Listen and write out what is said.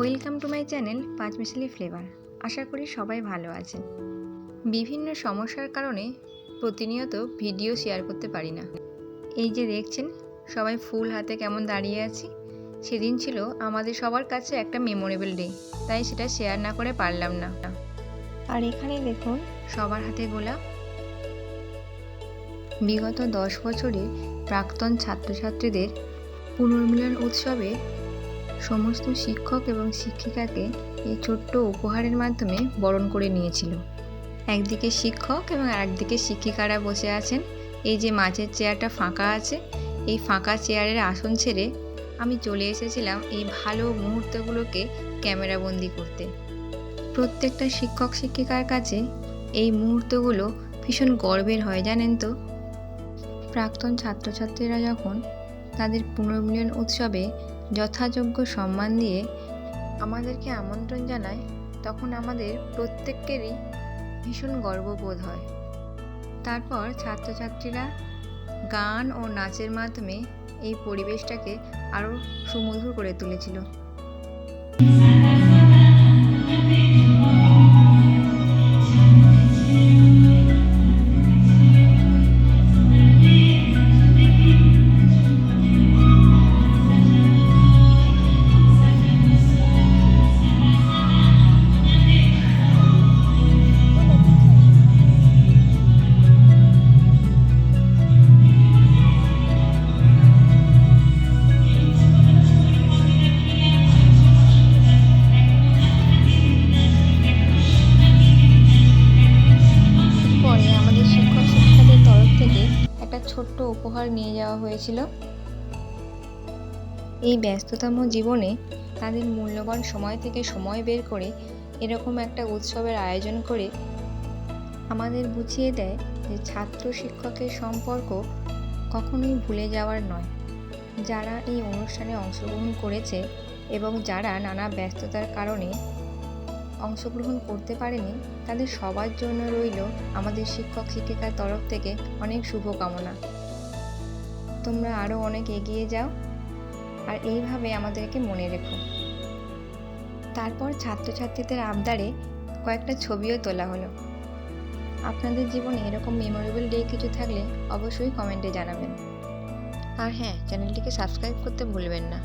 Welcome to my channel Panchmishali flavour. আশা করি সবাই ভালো আছেন। বিভিন্ন সমস্যার কারণে প্রতিনিয়ত ভিডিও শেয়ার করতে পারি না। এই যে দেখছেন সবাই ফুল হাতে কেমন দাঁড়িয়ে আছি, সেদিন ছিল আমাদের সবার কাছে একটা মেমোরেবল ডে, তাই সেটা শেয়ার না করে পারলাম না। আর এখানে দেখুন সবার হাতে গোলাপ। বিগত 10 বছরে প্রাক্তন ছাত্রছাত্রীদের পুনর্মিলন উৎসবে সমস্ত শিক্ষক এবং শিক্ষিকাকে এই ছোট্ট উপহারের মাধ্যমে বরণ করে নিয়েছিল। একদিকে শিক্ষক এবং আরেকদিকে শিক্ষিকারা বসে আছেন। এই যে মাঝের চেয়ারটা ফাঁকা আছে, এই ফাঁকা চেয়ারের আসন ছেড়ে আমি চলে এসেছিলাম এই ভালো মুহূর্তগুলোকে ক্যামেরাবন্দি করতে। প্রত্যেকটা শিক্ষক শিক্ষিকার কাছে এই মুহূর্তগুলো ভীষণ গর্বের হয়, জানেন তো। প্রাক্তন ছাত্রছাত্রীরা যখন তাদের পুনর্মিলন উৎসবে যথাযোগ্য সম্মান দিয়ে আমাদেরকে আমন্ত্রণ জানায়, তখন আমাদের প্রত্যেকেরই ভীষণ গর্ববোধ হয়। তারপর ছাত্রছাত্রীরা গান ও নাচের মাধ্যমে এই পরিবেশটাকে আরও সুমধুর করে তুলেছিল। একটা ছোট্ট উপহার নিয়ে যাওয়া হয়েছিল। এই ব্যস্ততম জীবনে তাদের মূল্যবান সময় থেকে সময় বের করে এরকম একটা উৎসবের আয়োজন করে আমাদের বুঝিয়ে দেয় যে ছাত্র শিক্ষকের সম্পর্ক কখনোই ভুলে যাওয়ার নয়। যারা এই অনুষ্ঠানে অংশগ্রহণ করেছে এবং যারা নানা ব্যস্ততার কারণে অংশগ্রহণ করতে পারেনি, তাদের সবার জন্য রইল আমাদের শিক্ষক শিক্ষিকার তরফ থেকে অনেক শুভকামনা। তোমরা আরও অনেক এগিয়ে যাও আর এইভাবে আমাদেরকে মনে রেখো। তারপর ছাত্রছাত্রীদের আবদারে কয়েকটা ছবিও তোলা হলো। আপনাদের জীবনে এরকম মেমোরেবল ডে কিছু থাকলে অবশ্যই কমেন্টে জানাবেন। আর হ্যাঁ, চ্যানেলটিকে সাবস্ক্রাইব করতে ভুলবেন না।